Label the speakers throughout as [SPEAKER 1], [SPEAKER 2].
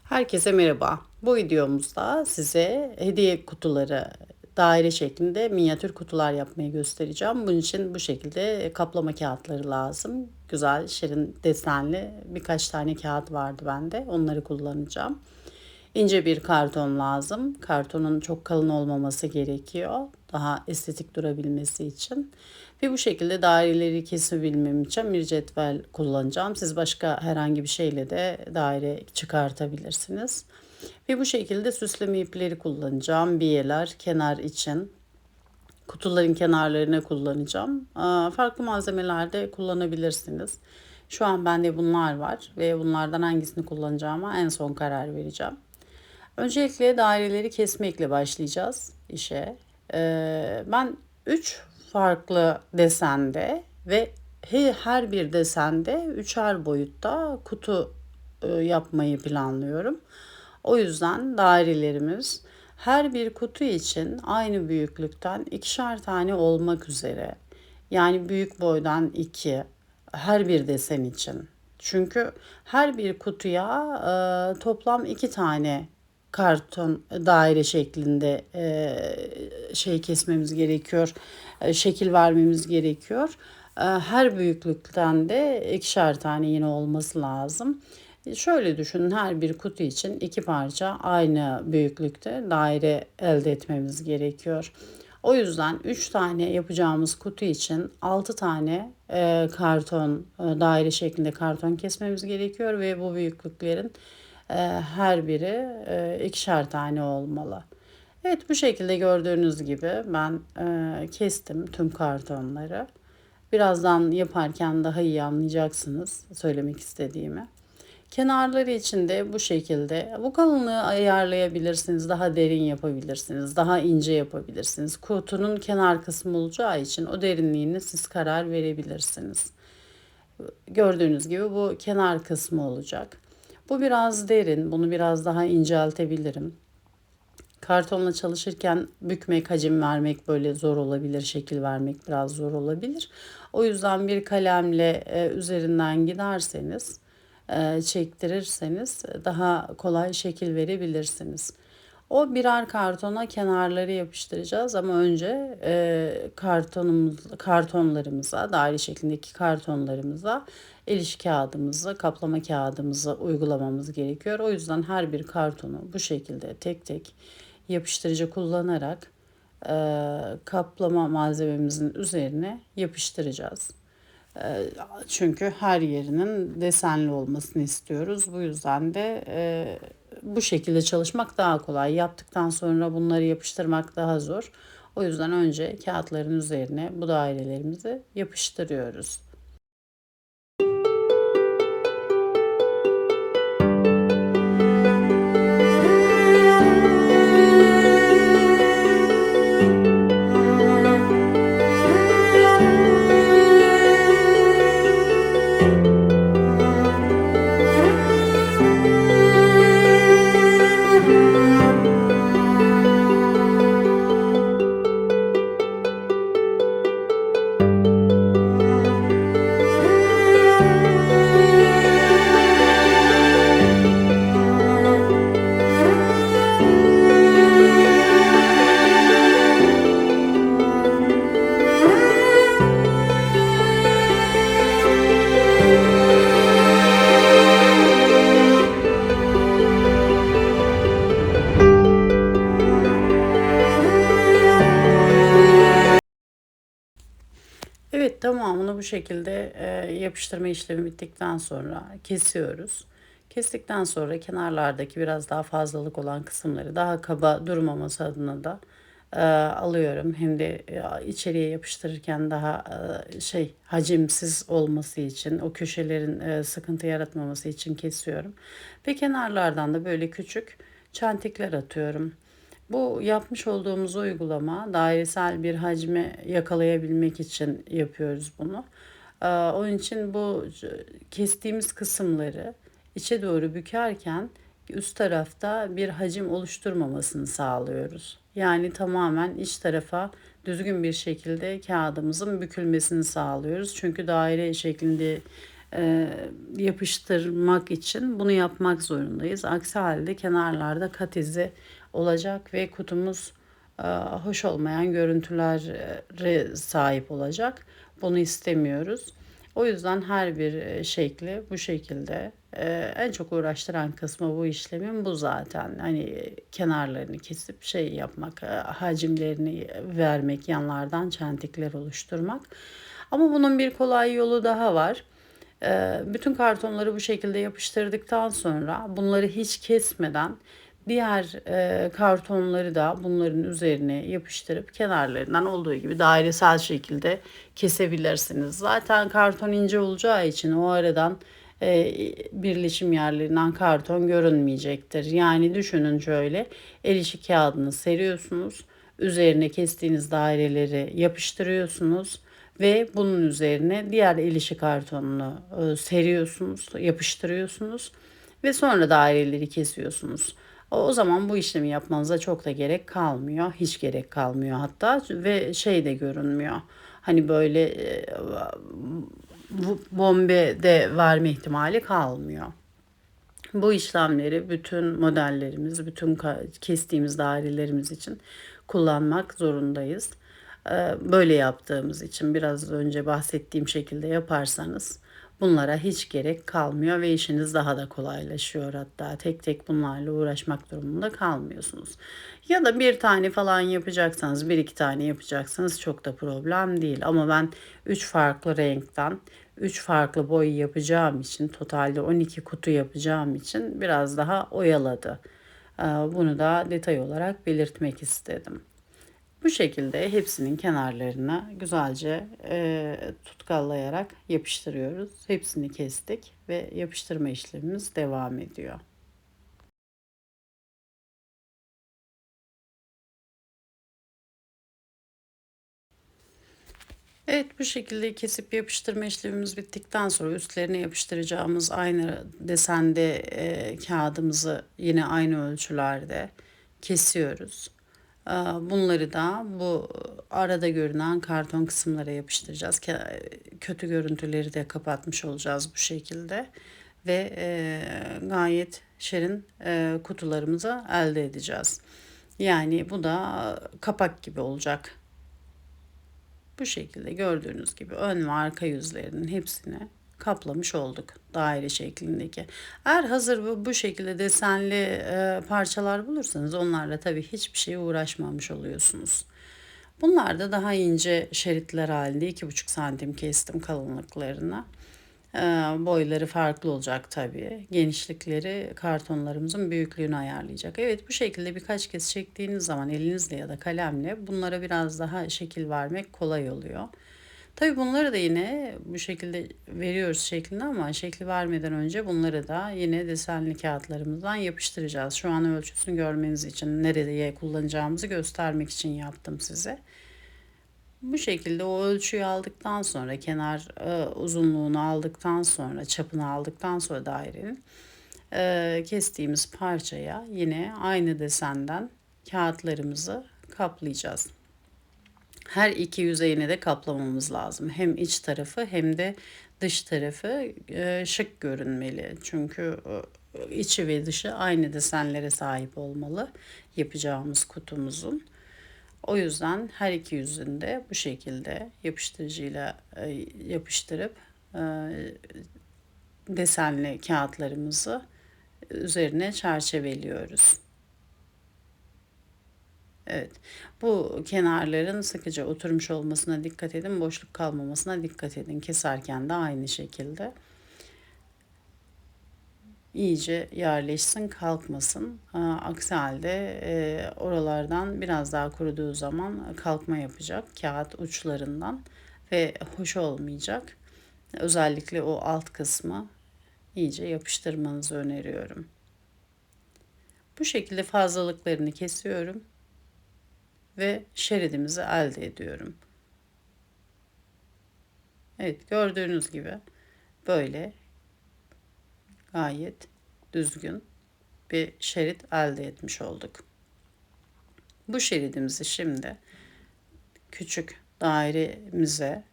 [SPEAKER 1] Herkese merhaba. Bu videomuzda size hediye kutuları daire şeklinde minyatür kutular yapmayı göstereceğim. Bunun için bu şekilde kaplama kağıtları lazım. Güzel, şirin desenli birkaç tane kağıt vardı bende. Onları kullanacağım. İnce bir karton lazım. Kartonun çok kalın olmaması gerekiyor. Daha estetik durabilmesi için. Ve bu şekilde daireleri kesebilmem için bir cetvel kullanacağım. Siz başka herhangi bir şeyle de daire çıkartabilirsiniz. Ve bu şekilde süsleme ipleri kullanacağım. Biyeler kenar için. Kutuların kenarlarına kullanacağım. Farklı malzemeler de kullanabilirsiniz. Şu an bende bunlar var ve bunlardan hangisini kullanacağıma en son karar vereceğim. Öncelikle daireleri kesmekle başlayacağız işe. Ben 3 farklı desende ve her bir desende üçer boyutta kutu yapmayı planlıyorum. O yüzden dairelerimiz her bir kutu için aynı büyüklükten ikişer tane olmak üzere. Yani büyük boydan 2 her bir desen için. Çünkü her bir kutuya toplam 2 tane karton daire şeklinde şey kesmemiz gerekiyor. Şekil vermemiz gerekiyor. Her büyüklükten de ikişer tane yine olması lazım. Şöyle düşünün, her bir kutu için iki parça aynı büyüklükte daire elde etmemiz gerekiyor. O yüzden 3 tane yapacağımız kutu için 6 tane karton daire şeklinde karton kesmemiz gerekiyor ve bu büyüklüklerin her biri ikişer tane olmalı. Evet, bu şekilde gördüğünüz gibi ben kestim tüm kartonları. Birazdan yaparken daha iyi anlayacaksınız söylemek istediğimi. Kenarları için de bu şekilde bu kalınlığı ayarlayabilirsiniz. Daha derin yapabilirsiniz. Daha ince yapabilirsiniz. Kutunun kenar kısmı olacağı için o derinliğine siz karar verebilirsiniz. Gördüğünüz gibi bu kenar kısmı olacak. Bu biraz derin. Bunu biraz daha inceltebilirim. Kartonla çalışırken bükmek, hacim vermek böyle zor olabilir, şekil vermek biraz zor olabilir. O yüzden bir kalemle üzerinden giderseniz, çektirirseniz daha kolay şekil verebilirsiniz. O birer kartona kenarları yapıştıracağız ama önce kartonlarımıza, daire şeklindeki kartonlarımıza eliş kağıdımızı, kaplama kağıdımızı uygulamamız gerekiyor. O yüzden her bir kartonu bu şekilde tek tek yapıştırıcı kullanarak kaplama malzememizin üzerine yapıştıracağız. Çünkü her yerinin desenli olmasını istiyoruz. Bu yüzden de bu şekilde çalışmak daha kolay. Yaptıktan sonra bunları yapıştırmak daha zor. O yüzden önce kağıtların üzerine bu dairelerimizi yapıştırıyoruz. Evet, tamamını bu şekilde yapıştırma işlemi bittikten sonra kesiyoruz. Kestikten sonra kenarlardaki biraz daha fazlalık olan kısımları daha kaba durmaması adına da alıyorum. Hem de içeriye yapıştırırken daha hacimsiz olması için, o köşelerin sıkıntı yaratmaması için kesiyorum. Ve kenarlardan da böyle küçük çentikler atıyorum. Bu yapmış olduğumuz uygulama dairesel bir hacmi yakalayabilmek için yapıyoruz bunu. Onun için bu kestiğimiz kısımları içe doğru bükerken üst tarafta bir hacim oluşturmamasını sağlıyoruz. Yani tamamen iç tarafa düzgün bir şekilde kağıdımızın bükülmesini sağlıyoruz. Çünkü daire şeklinde e, yapıştırmak için bunu yapmak zorundayız. Aksi halde kenarlarda kat izi olacak ve kutumuz hoş olmayan görüntülere sahip olacak. Bunu istemiyoruz. O yüzden her bir şekli bu şekilde, en çok uğraştıran kısmı bu işlemin bu zaten. Hani kenarlarını kesip şey yapmak, hacimlerini vermek, yanlardan çentikler oluşturmak. Ama bunun bir kolay yolu daha var. Bütün kartonları bu şekilde yapıştırdıktan sonra bunları hiç kesmeden diğer kartonları da bunların üzerine yapıştırıp kenarlarından olduğu gibi dairesel şekilde kesebilirsiniz. Zaten karton ince olacağı için o aradan birleşim yerlerinden karton görünmeyecektir. Yani düşünün, şöyle el işi kağıdını seriyorsunuz. Üzerine kestiğiniz daireleri yapıştırıyorsunuz ve bunun üzerine diğer el işi kartonunu seriyorsunuz, yapıştırıyorsunuz ve sonra daireleri kesiyorsunuz. O zaman bu işlemi yapmanıza çok da gerek kalmıyor. Hiç gerek kalmıyor hatta ve şey de görünmüyor. Hani böyle bombe de verme ihtimali kalmıyor. Bu işlemleri bütün modellerimiz, bütün kestiğimiz dairelerimiz için kullanmak zorundayız. Böyle yaptığımız için biraz önce bahsettiğim şekilde yaparsanız bunlara hiç gerek kalmıyor ve işiniz daha da kolaylaşıyor. Hatta tek tek bunlarla uğraşmak durumunda kalmıyorsunuz. Ya da bir tane falan yapacaksanız, bir iki tane yapacaksanız çok da problem değil. Ama ben 3 farklı renkten 3 farklı boy yapacağım için, totalde 12 kutu yapacağım için biraz daha oyaladı. Bunu da detay olarak belirtmek istedim. Bu şekilde hepsinin kenarlarına güzelce tutkallayarak yapıştırıyoruz. Hepsini kestik ve yapıştırma işlemimiz devam ediyor. Evet, bu şekilde kesip yapıştırma işlemimiz bittikten sonra üstlerine yapıştıracağımız aynı desende kağıdımızı yine aynı ölçülerde kesiyoruz. Bunları da bu arada görünen karton kısımlara yapıştıracağız. Kötü görüntüleri de kapatmış olacağız bu şekilde ve gayet şirin kutularımızı elde edeceğiz. Yani bu da kapak gibi olacak. Bu şekilde gördüğünüz gibi ön ve arka yüzlerinin hepsini kaplamış olduk daire şeklindeki. Eğer hazır bu şekilde desenli parçalar bulursanız onlarla tabii hiçbir şeye uğraşmamış oluyorsunuz. Bunlar da daha ince şeritler halinde 2,5 santim kestim kalınlıklarına. Boyları farklı olacak tabii. Genişlikleri kartonlarımızın büyüklüğünü ayarlayacak. Evet, bu şekilde birkaç kez çektiğiniz zaman elinizle ya da kalemle bunlara biraz daha şekil vermek kolay oluyor. Tabii bunları da yine bu şekilde veriyoruz şeklini ama şekli vermeden önce bunları da yine desenli kağıtlarımızdan yapıştıracağız. Şu an ölçüsünü görmeniz için, nereye kullanacağımızı göstermek için yaptım size. Bu şekilde o ölçüyü aldıktan sonra, kenar uzunluğunu aldıktan sonra, çapını aldıktan sonra dairenin kestiğimiz parçaya yine aynı desenden kağıtlarımızı kaplayacağız. Her iki yüzeyine de kaplamamız lazım. Hem iç tarafı hem de dış tarafı şık görünmeli. Çünkü içi ve dışı aynı desenlere sahip olmalı yapacağımız kutumuzun. O yüzden her iki yüzünü de bu şekilde yapıştırıcıyla yapıştırıp desenli kağıtlarımızı üzerine çerçeveliyoruz. Evet. Bu kenarların sıkıca oturmuş olmasına dikkat edin. Boşluk kalmamasına dikkat edin. Keserken de aynı şekilde. İyice yerleşsin, kalkmasın. Aksi halde oralardan biraz daha kuruduğu zaman kalkma yapacak kağıt uçlarından ve hoş olmayacak. Özellikle o alt kısmı iyice yapıştırmanızı öneriyorum. Bu şekilde fazlalıklarını kesiyorum ve şeridimizi elde ediyorum. Evet, gördüğünüz gibi böyle gayet düzgün bir şerit elde etmiş olduk. Bu şeridimizi şimdi küçük dairemize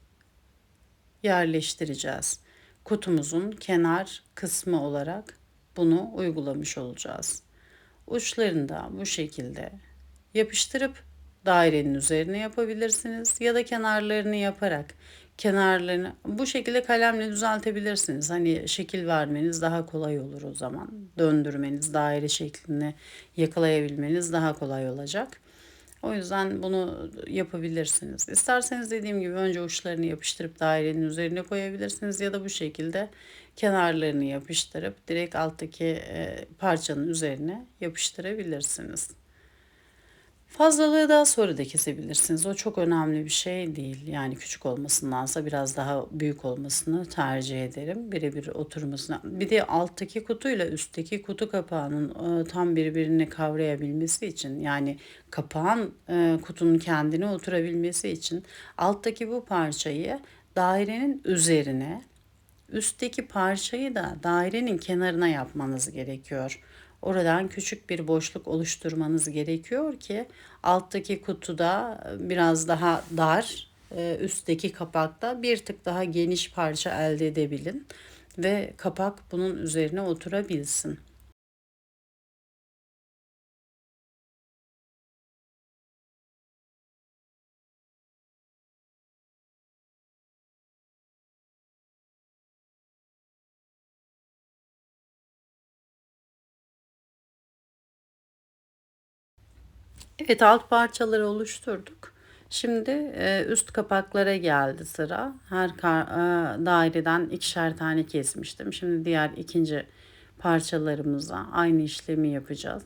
[SPEAKER 1] yerleştireceğiz. kutumuzun kenar kısmı olarak bunu uygulamış olacağız. Uçlarını da bu şekilde yapıştırıp dairenin üzerine yapabilirsiniz ya da kenarlarını yaparak kenarlarını bu şekilde kalemle düzeltebilirsiniz. Hani şekil vermeniz daha kolay olur o zaman. Döndürmeniz, daire şeklini yakalayabilmeniz daha kolay olacak. O yüzden bunu yapabilirsiniz. İsterseniz dediğim gibi önce uçlarını yapıştırıp dairenin üzerine koyabilirsiniz ya da bu şekilde kenarlarını yapıştırıp direkt alttaki parçanın üzerine yapıştırabilirsiniz. Fazlalığı daha sonra da kesebilirsiniz. O çok önemli bir şey değil. Yani küçük olmasındansa biraz daha büyük olmasını tercih ederim. Birebir oturmasına. Bir de alttaki kutuyla üstteki kutu kapağının tam birbirini kavrayabilmesi için yani kapağın kutunun kendine oturabilmesi için alttaki bu parçayı dairenin üzerine, üstteki parçayı da dairenin kenarına yapmanız gerekiyor. Oradan küçük bir boşluk oluşturmanız gerekiyor ki alttaki kutuda biraz daha dar, üstteki kapakta bir tık daha geniş parça elde edebilin ve kapak bunun üzerine oturabilsin. Evet, alt parçaları oluşturduk. Şimdi üst kapaklara geldi sıra. Daireden ikişer tane kesmiştim. Şimdi diğer ikinci parçalarımıza aynı işlemi yapacağız.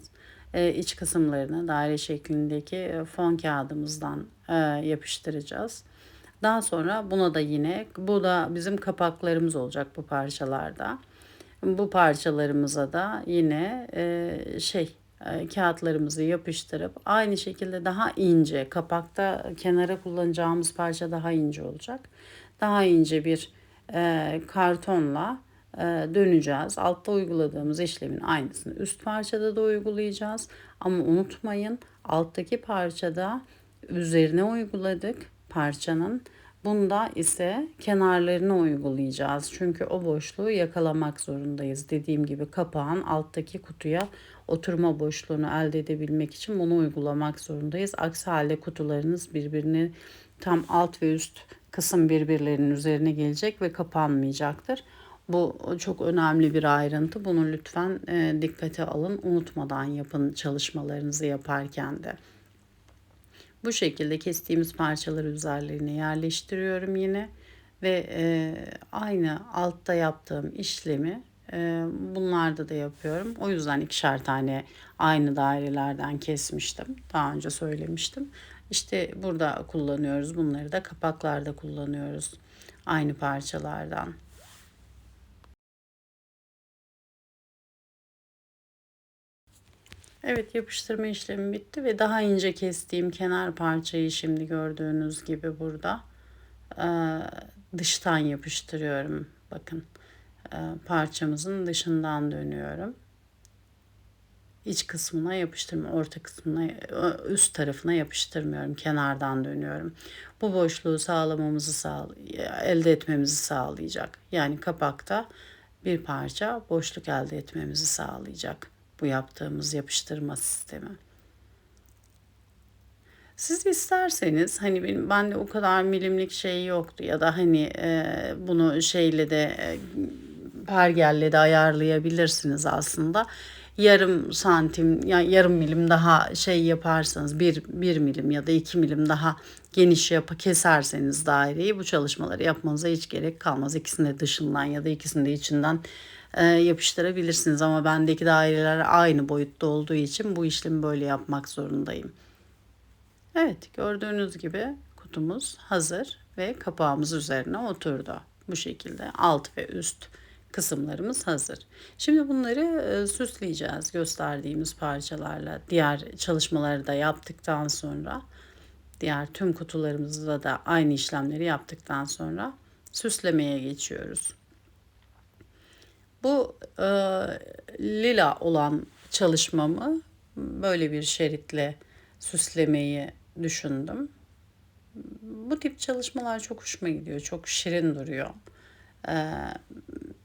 [SPEAKER 1] İç kısımlarını daire şeklindeki fon kağıdımızdan yapıştıracağız. Daha sonra buna da yine bu da bizim kapaklarımız olacak bu parçalarda. Bu parçalarımıza da yine kağıtlarımızı yapıştırıp aynı şekilde daha ince kapakta kenara kullanacağımız parça daha ince olacak. Daha ince bir kartonla döneceğiz. Altta uyguladığımız işlemin aynısını üst parçada da uygulayacağız. Ama unutmayın alttaki parçada üzerine uyguladık parçanın. Bunda ise kenarlarını uygulayacağız. Çünkü o boşluğu yakalamak zorundayız. Dediğim gibi kapağın alttaki kutuya oturma boşluğunu elde edebilmek için bunu uygulamak zorundayız. Aksi halde kutularınız birbirini tam alt ve üst kısım birbirlerinin üzerine gelecek ve kapanmayacaktır. Bu çok önemli bir ayrıntı. Bunu lütfen dikkate alın. Unutmadan yapın çalışmalarınızı yaparken de. Bu şekilde kestiğimiz parçaları üzerlerine yerleştiriyorum yine ve aynı altta yaptığım işlemi bunlarda da yapıyorum. O yüzden ikişer tane aynı dairelerden kesmiştim. Daha önce söylemiştim. İşte burada kullanıyoruz. Bunları da kapaklarda kullanıyoruz. Aynı parçalardan. Evet, yapıştırma işlemi bitti ve daha ince kestiğim kenar parçayı şimdi gördüğünüz gibi burada dıştan yapıştırıyorum. Bakın parçamızın dışından dönüyorum. İç kısmına yapıştırmıyorum. Orta kısmına, üst tarafına yapıştırmıyorum. Kenardan dönüyorum. Bu boşluğu elde etmemizi sağlayacak. Yani kapakta bir parça boşluk elde etmemizi sağlayacak. Bu yaptığımız yapıştırma sistemi. Siz isterseniz hani bende o kadar milimlik şey yoktu ya da hani bunu şeyle de pergelle de ayarlayabilirsiniz aslında. Yarım santim yani yarım milim daha şey yaparsanız bir milim ya da 2 milim daha geniş keserseniz daireyi bu çalışmaları yapmanıza hiç gerek kalmaz. İkisini de dışından ya da ikisini de içinden yapıştırabilirsiniz ama bendeki daireler aynı boyutta olduğu için bu işlemi böyle yapmak zorundayım. Evet, gördüğünüz gibi kutumuz hazır ve kapağımız üzerine oturdu. Bu şekilde alt ve üst kısımlarımız hazır. Şimdi bunları süsleyeceğiz gösterdiğimiz parçalarla. Diğer çalışmaları da yaptıktan sonra, diğer tüm kutularımızda da aynı işlemleri yaptıktan sonra süslemeye geçiyoruz. Bu lila olan çalışmamı böyle bir şeritle süslemeyi düşündüm. Bu tip çalışmalar çok hoşuma gidiyor. Çok şirin duruyor.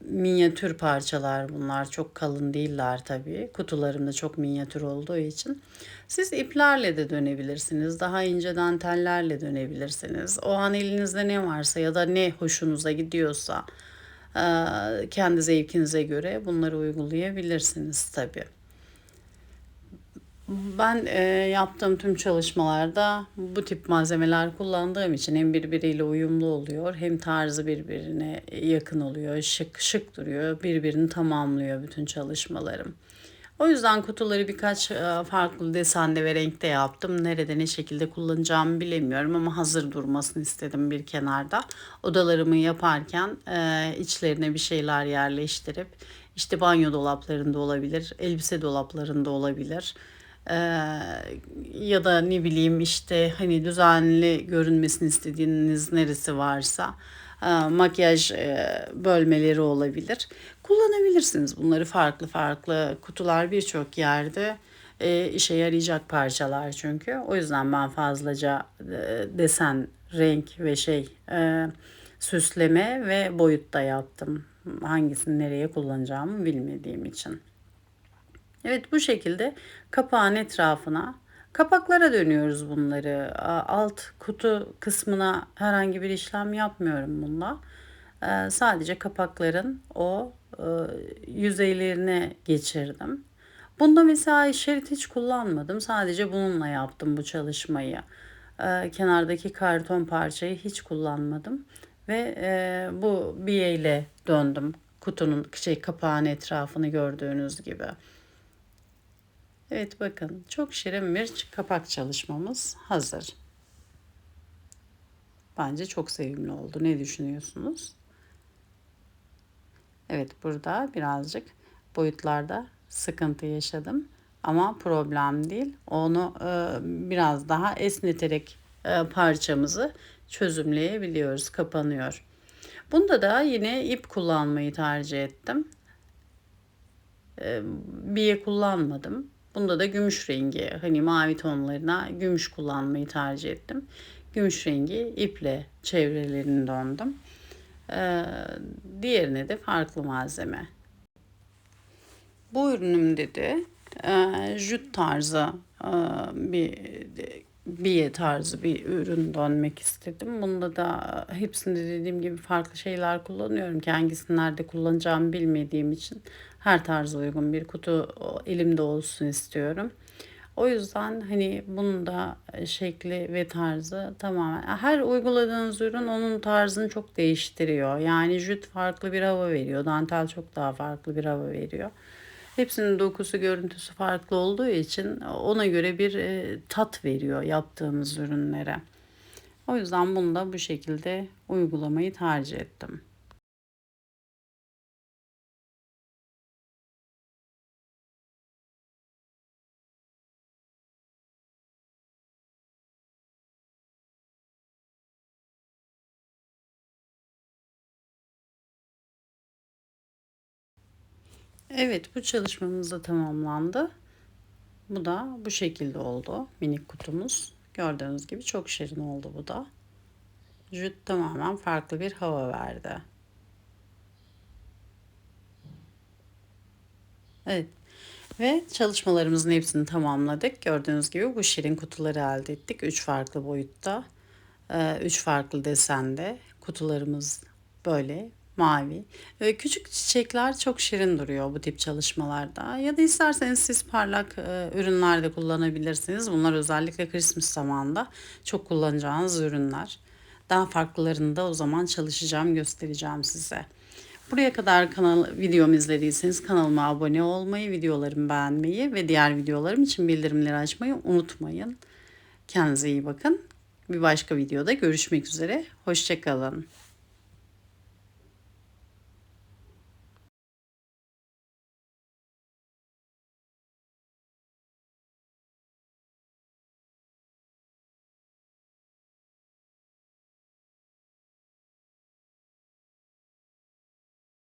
[SPEAKER 1] Minyatür parçalar bunlar. Çok kalın değiller tabii. Kutularım da çok minyatür olduğu için. Siz iplerle de dönebilirsiniz. Daha ince dantellerle dönebilirsiniz. O an elinizde ne varsa ya da ne hoşunuza gidiyorsa kendi zevkinize göre bunları uygulayabilirsiniz tabii. Ben yaptığım tüm çalışmalarda bu tip malzemeler kullandığım için hem birbiriyle uyumlu oluyor hem tarzı birbirine yakın oluyor, şık şık duruyor, birbirini tamamlıyor bütün çalışmalarım. O yüzden kutuları birkaç farklı desende ve renkte yaptım. Nerede ne şekilde kullanacağımı bilemiyorum ama hazır durmasını istedim bir kenarda. Odalarımı yaparken içlerine bir şeyler yerleştirip işte banyo dolaplarında olabilir, elbise dolaplarında olabilir. Ee, Ya da ne bileyim işte hani düzenli görünmesini istediğiniz neresi varsa makyaj bölmeleri olabilir. Kullanabilirsiniz bunları farklı farklı kutular birçok yerde işe yarayacak parçalar çünkü. O yüzden ben fazlaca desen, renk ve süsleme ve boyutta yaptım. Hangisini nereye kullanacağımı bilmediğim için. Evet bu şekilde kapağın etrafına kapaklara dönüyoruz bunları. Alt kutu kısmına herhangi bir işlem yapmıyorum bunda. Sadece kapakların o yüzeylerine geçirdim. Bunda mesela şerit hiç kullanmadım. Sadece bununla yaptım bu çalışmayı. Kenardaki karton parçayı hiç kullanmadım. Ve bu biyeyle döndüm. Kutunun kapağın etrafını gördüğünüz gibi. Evet bakın çok şirin bir kapak çalışmamız hazır. Bence çok sevimli oldu. Ne düşünüyorsunuz? Evet burada birazcık boyutlarda sıkıntı yaşadım. Ama problem değil. Onu biraz daha esneterek parçamızı çözümleyebiliyoruz. Kapanıyor. Bunda da yine ip kullanmayı tercih ettim. Biye kullanmadım. Bunda da gümüş rengi hani mavi tonlarına gümüş kullanmayı tercih ettim. Gümüş rengi iple çevrelerini döndüm. Ee, Diğerine de farklı malzeme. Bu ürünümde de jüt tarzı bir biye tarzı bir ürün dönmek istedim. Bunda da hepsinde dediğim gibi farklı şeyler kullanıyorum ki hangisini nerede kullanacağımı bilmediğim için her tarza uygun bir kutu elimde olsun istiyorum. O yüzden hani bunun da şekli ve tarzı tamamen her uyguladığınız ürün onun tarzını çok değiştiriyor. Yani jüt farklı bir hava veriyor. Dantel çok daha farklı bir hava veriyor. Hepsinin dokusu, görüntüsü farklı olduğu için ona göre bir tat veriyor yaptığımız ürünlere. O yüzden bunu da bu şekilde uygulamayı tercih ettim. Evet, bu çalışmamız da tamamlandı. Bu da bu şekilde oldu. Minik kutumuz. Gördüğünüz gibi çok şirin oldu bu da. Jüt tamamen farklı bir hava verdi. Evet. Ve çalışmalarımızın hepsini tamamladık. Gördüğünüz gibi bu şirin kutuları elde ettik. 3 farklı boyutta, 3 farklı desende. Kutularımız böyle mavi. Ve küçük çiçekler çok şirin duruyor bu tip çalışmalarda. Ya da isterseniz siz parlak ürünler de kullanabilirsiniz. Bunlar özellikle Christmas zamanında çok kullanacağınız ürünler. Daha farklılarını da o zaman çalışacağım, göstereceğim size. Buraya kadar videomu izlediyseniz kanalıma abone olmayı, videolarımı beğenmeyi ve diğer videolarım için bildirimleri açmayı unutmayın. Kendinize iyi bakın. Bir başka videoda görüşmek üzere. Hoşça kalın.